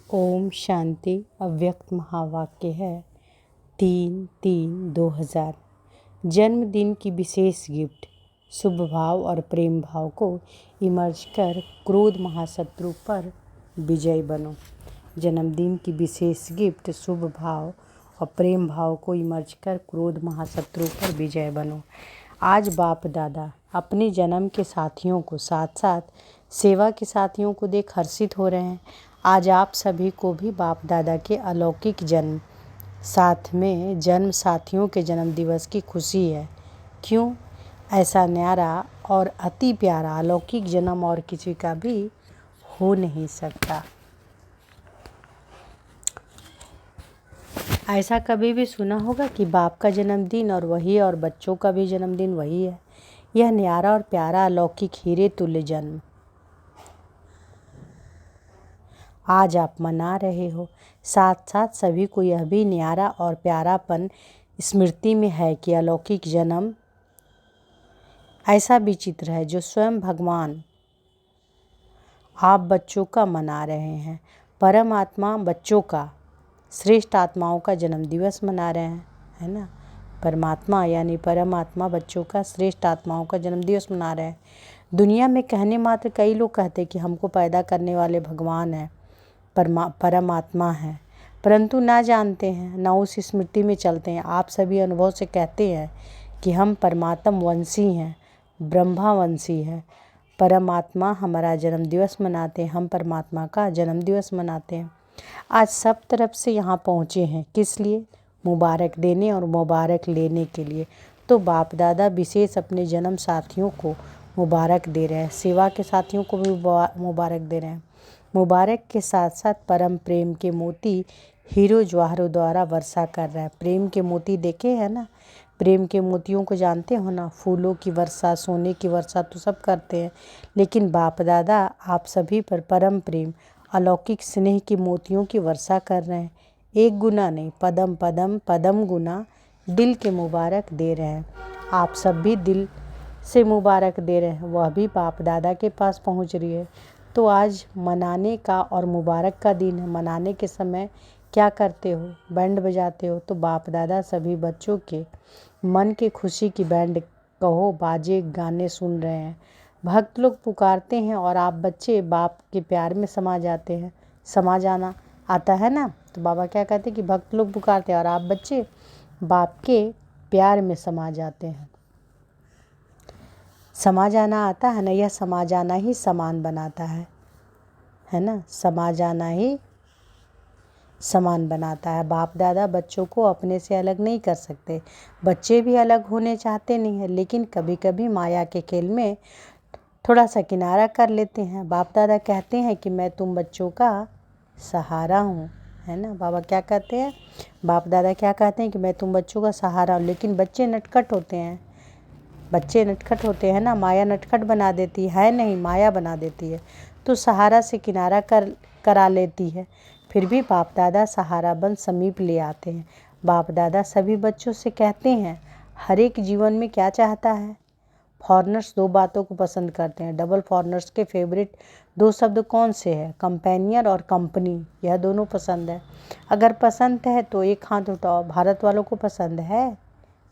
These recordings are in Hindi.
ओम शांति। अव्यक्त महावाक्य है 3/3/2000। जन्मदिन की विशेष गिफ्ट। शुभ भाव और प्रेम भाव को इमर्ज कर क्रोध महाशत्रु पर विजय बनो। जन्मदिन की विशेष गिफ्ट शुभ भाव और प्रेम भाव को इमर्ज कर क्रोध महाशत्रु पर विजय बनो। आज बाप दादा अपने जन्म के साथियों को साथ साथ सेवा के साथियों को देख हर्षित हो रहे हैं। आज आप सभी को भी बाप दादा के अलौकिक जन्म साथ में जन्म साथियों के जन्म दिवस की खुशी है। क्यों? ऐसा न्यारा और अति प्यारा अलौकिक जन्म और किसी का भी हो नहीं सकता। ऐसा कभी भी सुना होगा कि बाप का जन्मदिन और वही और बच्चों का भी जन्मदिन वही है। यह न्यारा और प्यारा अलौकिक हीरे तुल्य जन्म आज आप मना रहे हो। साथ साथ सभी को यह भी न्यारा और प्यारापन स्मृति में है कि अलौकिक जन्म ऐसा विचित्र है जो स्वयं भगवान आप बच्चों का मना रहे हैं। परमात्मा बच्चों का, श्रेष्ठ आत्माओं का जन्म दिवस मना रहे हैं, है ना। परमात्मा यानी परमात्मा बच्चों का, श्रेष्ठ आत्माओं का जन्म दिवस मना रहे हैं। दुनिया में कहने मात्र कई लोग कहते हैं कि हमको पैदा करने वाले भगवान हैं, परमात्मा है, परंतु ना जानते हैं, ना उस स्मृति में चलते हैं। आप सभी अनुभव से कहते हैं कि हम परमात्म वंशी हैं, ब्रह्मा वंशी हैं। परमात्मा हमारा जन्म दिवस मनाते हैं, हम परमात्मा का जन्म दिवस मनाते हैं। आज सब तरफ से यहाँ पहुँचे हैं, किस लिए? मुबारक देने और मुबारक लेने के लिए। तो बाप दादा विशेष अपने जन्म साथियों को मुबारक दे रहे हैं, सेवा के साथियों को भी मुबारक दे रहे हैं। मुबारक के साथ साथ परम प्रेम के मोती हीरो जवाहरों द्वारा वर्षा कर रहा है। प्रेम के मोती देखे हैं ना, प्रेम के मोतियों को जानते हो ना। फूलों की वर्षा, सोने की वर्षा तो सब करते हैं, लेकिन बाप दादा आप सभी पर परम प्रेम अलौकिक स्नेह की मोतियों की वर्षा कर रहे हैं। एक गुना नहीं, पदम पदम पदम गुना दिल के मुबारक दे रहे हैं। आप सब भी दिल से मुबारक दे रहे हैं, वह भी बाप दादा के पास पहुंच रही है। तो आज मनाने का और मुबारक का दिन है। मनाने के समय क्या करते हो? बैंड बजाते हो। तो बाप दादा सभी बच्चों के मन के खुशी की बैंड कहो बाजे गाने सुन रहे हैं। भक्त लोग पुकारते हैं और आप बच्चे बाप के प्यार में समा जाते हैं। समा जाना आता है ना, तो बाबा क्या कहते हैं कि भक्त लोग पुकारते हैं और आप बच्चे बाप के प्यार में समा जाते हैं। समा जाना आता है ना, यह समा जाना ही समान बनाता है ना। समा जाना ही समान बनाता है। बाप दादा बच्चों को अपने से अलग नहीं कर सकते। बच्चे भी अलग होने चाहते नहीं हैं, लेकिन कभी कभी माया के खेल में थोड़ा सा किनारा कर लेते हैं। बाप दादा कहते हैं कि मैं तुम बच्चों का सहारा हूँ, है ना। बाबा क्या कहते हैं? बाप दादा क्या कहते हैं कि मैं तुम बच्चों का सहारा हूँ। लेकिन बच्चे नटखट होते हैं, बच्चे नटखट होते हैं ना। माया नटखट बना देती है, नहीं माया बना देती है, तो सहारा से किनारा करा लेती है। फिर भी बाप दादा सहारा बन समीप ले आते हैं। बाप दादा सभी बच्चों से कहते हैं हर एक जीवन में क्या चाहता है। फॉरेनर्स दो बातों को पसंद करते हैं। डबल फॉरेनर्स के फेवरेट दो शब्द कौन से हैं? कंपेनियन और कंपनी। यह दोनों पसंद है। अगर पसंद है तो एक हाथ उठाओ। भारत वालों को पसंद है,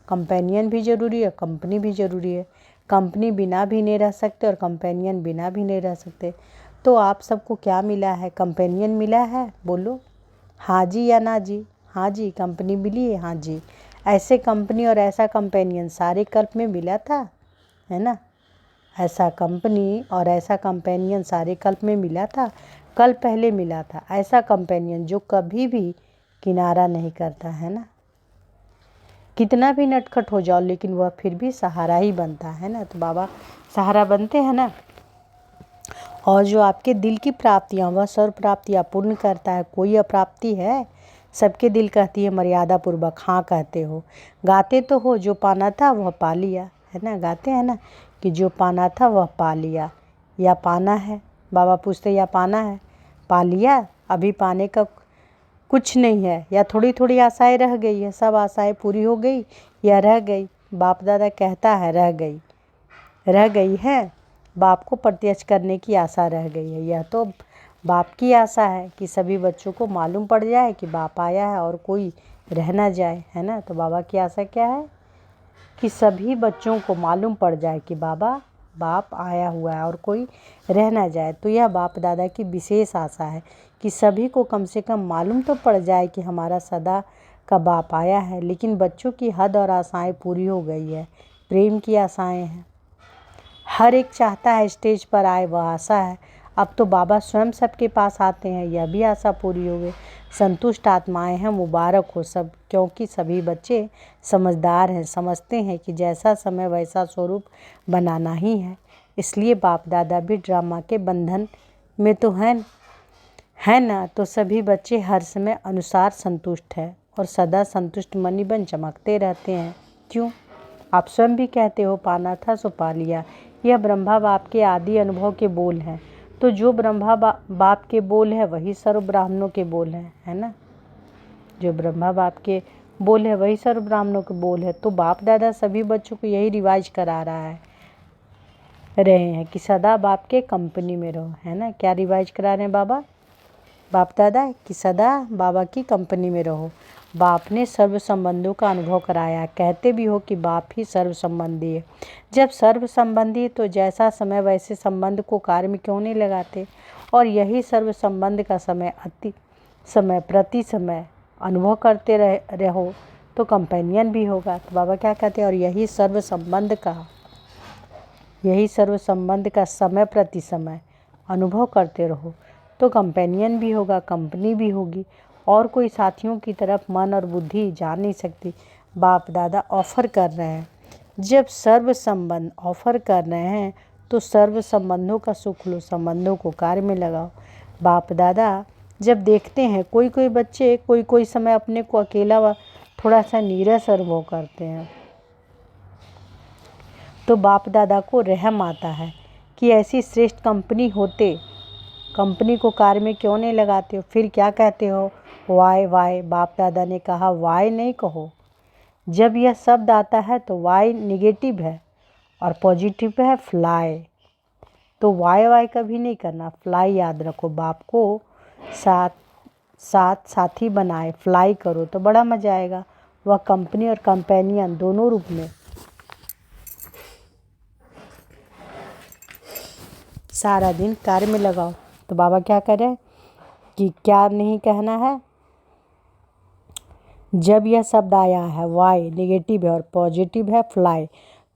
कंपेनियन भी ज़रूरी है, कंपनी भी ज़रूरी है। कंपनी बिना भी नहीं रह सकते और कंपेनियन बिना भी नहीं रह सकते। तो आप सबको क्या मिला है? कंपेनियन मिला है, बोलो हाँ जी या ना जी? हाँ जी, कंपनी मिली है, हाँ जी। ऐसे कंपनी और ऐसा कंपेनियन सारे कल्प में मिला था, है ना। ऐसा कंपनी और ऐसा कंपेनियन सारे कल्प में मिला था, कल पहले मिला था। ऐसा कंपेनियन जो कभी भी किनारा नहीं करता, है ना। कितना भी नटखट हो जाओ लेकिन वह फिर भी सहारा ही बनता है ना। तो बाबा सहारा बनते हैं ना। और जो आपके दिल की प्राप्तियाँ, वह सर्व प्राप्तियाँ पूर्ण करता है। कोई अप्राप्ति है? सबके दिल कहती है मर्यादा पूर्वक हाँ कहते हो। गाते तो हो जो पाना था वह पा लिया, है ना। गाते हैं ना कि जो पाना था वह पा लिया, या पाना है। बाबा पूछते या पाना है? पा लिया, अभी पाने का कुछ नहीं है, या थोड़ी थोड़ी आशाएं रह गई है। सब आशाएं पूरी हो गई या रह गई? बाप दादा कहता है रह गई है। बाप को प्रत्यक्ष करने की आशा रह गई है। यह तो बाप की आशा है कि सभी बच्चों को मालूम पड़ जाए कि बाप आया है और कोई रह ना जाए, है ना। तो बाबा की आशा क्या है कि सभी बच्चों को मालूम पड़ जाए कि बाप आया हुआ है और कोई रह ना जाए। तो यह बाप दादा की विशेष आशा है कि सभी को कम से कम मालूम तो पड़ जाए कि हमारा सदा का बाप आया है। लेकिन बच्चों की हद और आशाएं पूरी हो गई है, प्रेम की आशाएं हैं। हर एक चाहता है स्टेज पर आए, वह आशा है। अब तो बाबा स्वयं सबके पास आते हैं, यह भी आशा पूरी हो गई। संतुष्ट आत्माएं हैं, मुबारक हो सब, क्योंकि सभी बच्चे समझदार हैं, समझते हैं कि जैसा समय वैसा स्वरूप बनाना ही है। इसलिए बाप दादा भी ड्रामा के बंधन में तो है ना। तो सभी बच्चे हर समय अनुसार संतुष्ट है और सदा संतुष्ट मनी बन चमकते रहते हैं। क्यों? आप स्वयं भी कहते हो, पाना था सो पा लिया। यह ब्रह्मा बाप के आदि अनुभव के बोल हैं। तो जो ब्रह्मा बाप के बोल है वही सर्व ब्राह्मणों के बोल हैं, है ना। जो ब्रह्मा बाप के बोल है वही सर्व ब्राह्मणों के बोल है। तो बाप दादा सभी बच्चों को यही रिवाज करा रहे हैं कि सदा बाप के कंपनी में रहो, है ना। क्या रिवाज करा रहे हैं बाप दादा? कि सदा बाबा की कंपनी में रहो। बाप ने सर्व संबंधों का अनुभव कराया। कहते भी हो कि बाप ही सर्व संबंधी है। जब सर्व संबंधी तो जैसा समय वैसे संबंध को कार्य में क्यों नहीं लगाते? और यही सर्व संबंध का प्रति समय अनुभव करते रहो तो कंपेनियन भी होगा। तो बाबा क्या कहते हैं? और यही सर्व संबंध का समय प्रति समय अनुभव करते रहो तो कंपेनियन भी होगा, कंपनी भी होगी, और कोई साथियों की तरफ मन और बुद्धि जा नहीं सकती। बाप दादा ऑफर कर रहे हैं। जब सर्व संबंध ऑफर कर रहे हैं तो सर्व संबंधों का सुख लो, संबंधों को कार्य में लगाओ। बाप दादा जब देखते हैं कोई बच्चे कोई समय अपने को अकेला व थोड़ा सा नीरस अनुभव करते हैं, तो बाप दादा को रहम आता है कि ऐसी श्रेष्ठ कंपनी को कार्य में क्यों नहीं लगाते हो? फिर क्या कहते हो? वाई। बाप दादा ने कहा वाई नहीं कहो। जब यह शब्द आता है तो वाई निगेटिव है और पॉजिटिव है फ्लाई। तो वाई कभी नहीं करना, फ्लाई याद रखो। बाप को साथी बनाए, फ्लाई करो तो बड़ा मजा आएगा। वह कंपनी और कंपेनियन दोनों रूप में सारा दिन कार्य में लगाओ। तो बाबा क्या करें कि क्या नहीं कहना है? जब यह शब्द आया है वाई नेगेटिव है और पॉजिटिव है फ्लाई,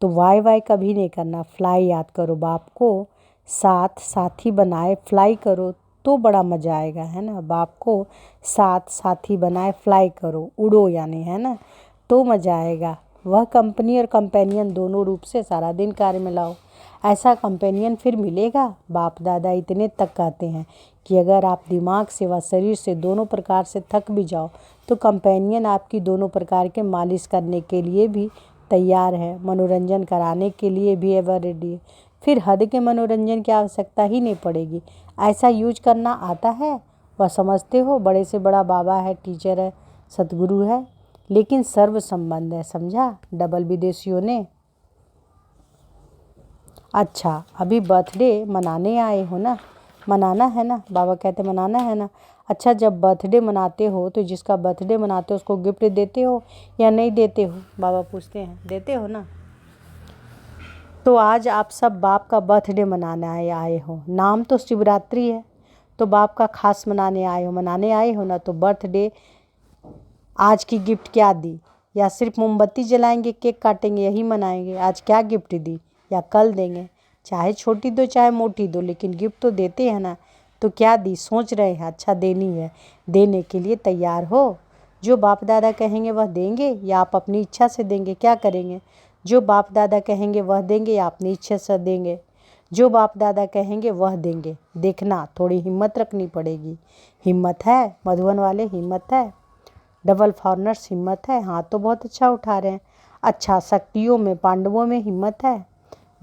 तो वाई कभी नहीं करना, फ्लाई याद करो। बाप को साथी बनाए, फ्लाई करो तो बड़ा मजा आएगा, है ना। बाप को साथी बनाए, फ्लाई करो, उड़ो यानी, है ना, तो मजा आएगा। वह कंपनी और कंपेनियन दोनों रूप से सारा दिन कार्य में लाओ। ऐसा कंपेनियन फिर मिलेगा? बाप दादा इतने तक कहते हैं कि अगर आप दिमाग से व शरीर से दोनों प्रकार से थक भी जाओ तो कंपेनियन आपकी दोनों प्रकार के मालिश करने के लिए भी तैयार है, मनोरंजन कराने के लिए भी एवर रेडी है। फिर हद के मनोरंजन की आवश्यकता ही नहीं पड़ेगी। ऐसा यूज करना आता है? वह समझते हो बड़े से बड़ा बाबा है, टीचर है, सतगुरु है, लेकिन सर्व संबंध है, समझा। डबल विदेशियों ने अच्छा अभी बर्थडे मनाने आए हो ना, मनाना है ना, बाबा कहते मनाना है ना। अच्छा जब बर्थडे मनाते हो तो जिसका बर्थडे मनाते हो उसको गिफ्ट देते हो या नहीं देते हो? बाबा पूछते हैं, देते हो ना। तो आज आप सब बाप का बर्थडे मनाने आए हो। नाम तो शिवरात्रि है, तो बाप का खास मनाने आए हो ना। तो बर्थडे आज की गिफ्ट क्या दी? या सिर्फ मोमबत्ती जलाएंगे, केक काटेंगे, यही मनाएंगे? आज क्या गिफ्ट दी या कल देंगे? चाहे छोटी दो चाहे मोटी दो, लेकिन गिफ्ट तो देते हैं ना। तो क्या दी? सोच रहे हैं अच्छा देनी है, देने के लिए तैयार हो। जो बाप दादा कहेंगे वह देंगे या आप अपनी इच्छा से देंगे? क्या करेंगे? जो बाप दादा कहेंगे वह देंगे या अपनी इच्छा से देंगे? जो बाप दादा कहेंगे वह देंगे। देखना थोड़ी हिम्मत रखनी पड़ेगी। हिम्मत है मधुबन वाले? हिम्मत है? डबल फॉरनर्स हिम्मत है? हाथ तो बहुत अच्छा उठा रहे हैं। अच्छा शक्तियों में, पांडवों में हिम्मत है,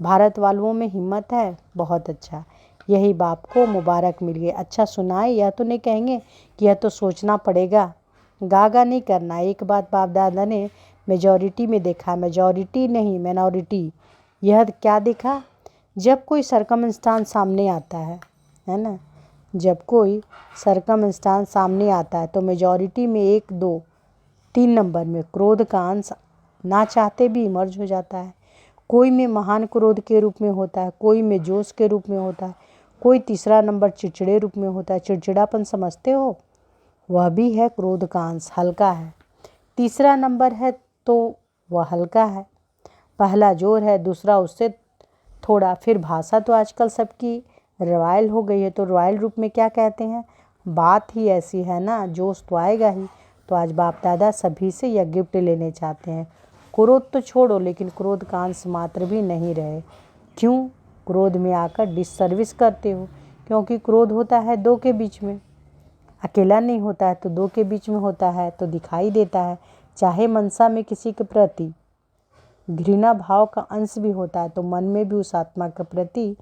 भारत वालों में हिम्मत है, बहुत अच्छा। यही बाप को मुबारक मिलिए। अच्छा सुनाए, यह तो नहीं कहेंगे कि यह तो सोचना पड़ेगा, गागा नहीं करना। एक बात बाप दादा ने मेजॉरिटी में देखा, मेजॉरिटी नहीं माइनॉरिटी। यह क्या देखा? जब कोई सरकमस्टांस सामने आता है ना, जब कोई सरकमस्टांस सामने आता है तो मेजॉरिटी में 1, 2, 3 नंबर में क्रोध का अंश ना चाहते भी इमर्ज हो जाता है। कोई में महान क्रोध के रूप में होता है, कोई में जोश के रूप में होता है, कोई तीसरा नंबर चिड़चिड़े रूप में होता है। चिड़चिड़ापन समझते हो, वह भी है क्रोध का अंश, हल्का है। तीसरा नंबर है तो वह हल्का है। पहला जोर है, दूसरा उससे थोड़ा। फिर भाषा तो आजकल सबकी रॉयल हो गई है, तो रॉयल रूप में क्या कहते हैं? बात ही ऐसी है ना, जोश तो आएगा ही। तो आज बाप दादा सभी से यह गिफ्ट लेने चाहते हैं। क्रोध तो छोड़ो, लेकिन क्रोध का अंश मात्र भी नहीं रहे। क्यों? क्रोध में आकर डिससर्विस करते हो, क्योंकि क्रोध होता है दो के बीच में, अकेला नहीं होता है, तो दो के बीच में होता है तो दिखाई देता है। चाहे मनसा में किसी के प्रति घृणा भाव का अंश भी होता है, तो मन में भी उस आत्मा के प्रति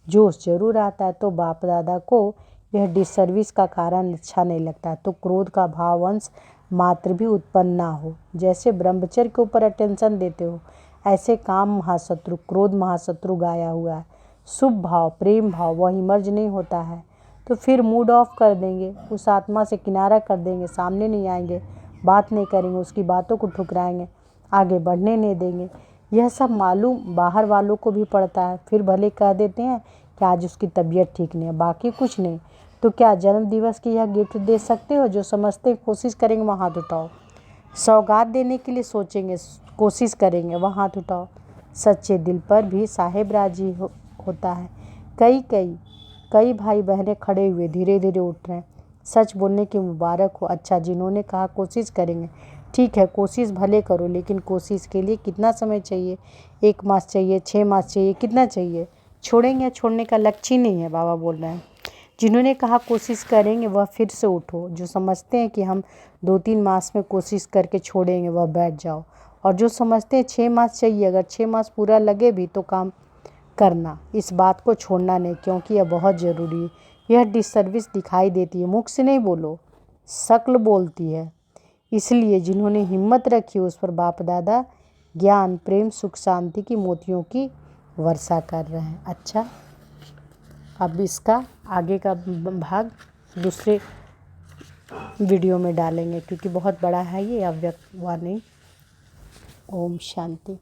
जोश जरूर आता है। तो बाप दादा को यह डिससर्विस का कारण अच्छा नहीं लगता, तो क्रोध का भाव अंश मात्र भी उत्पन्न ना हो। जैसे ब्रह्मचर्य के ऊपर अटेंशन देते हो, ऐसे काम महाशत्रु, क्रोध महाशत्रु गाया हुआ है। शुभ भाव, प्रेम भाव वह इमर्ज नहीं होता है, तो फिर मूड ऑफ कर देंगे, उस आत्मा से किनारा कर देंगे, सामने नहीं आएंगे, बात नहीं करेंगे, उसकी बातों को ठुकराएंगे, आगे बढ़ने नहीं देंगे। यह सब मालूम बाहर वालों को भी पड़ता है। फिर भले कह देते हैं कि आज उसकी तबीयत ठीक नहीं है, बाकी कुछ नहीं। तो क्या जन्म दिवस की यह गिफ्ट दे सकते हो? जो समझते कोशिश करेंगे वहाँ हाथ उठाओ। सौगात देने के लिए सोचेंगे, कोशिश करेंगे, वहाँ हाथ उठाओ। सच्चे दिल पर भी साहेब राजी होता है। कई भाई बहनें खड़े हुए धीरे धीरे उठ रहे हैं। सच बोलने की मुबारक हो। अच्छा, जिन्होंने कहा कोशिश करेंगे, ठीक है, कोशिश भले करो, लेकिन कोशिश के लिए कितना समय चाहिए? 1 मास चाहिए, 6 मास चाहिए, कितना चाहिए? छोड़ेंगे या छोड़ने का लक्ष्य ही नहीं है, बाबा बोल रहे हैं। जिन्होंने कहा कोशिश करेंगे वह फिर से उठो। जो समझते हैं कि हम 2-3 मास में कोशिश करके छोड़ेंगे, वह बैठ जाओ। और जो समझते हैं 6 मास चाहिए, अगर 6 मास पूरा लगे भी तो काम करना, इस बात को छोड़ना नहीं, क्योंकि यह बहुत ज़रूरी है। यह डिससर्विस दिखाई देती है, मुख से नहीं बोलो, शक्ल बोलती है। इसलिए जिन्होंने हिम्मत रखी उस पर बाप दादा ज्ञान, प्रेम, सुख, शांति की मोतियों की वर्षा कर रहे हैं। अच्छा, अब इसका आगे का भाग दूसरे वीडियो में डालेंगे, क्योंकि बहुत बड़ा है ये अव्यक्त वाणी। ओम शांति।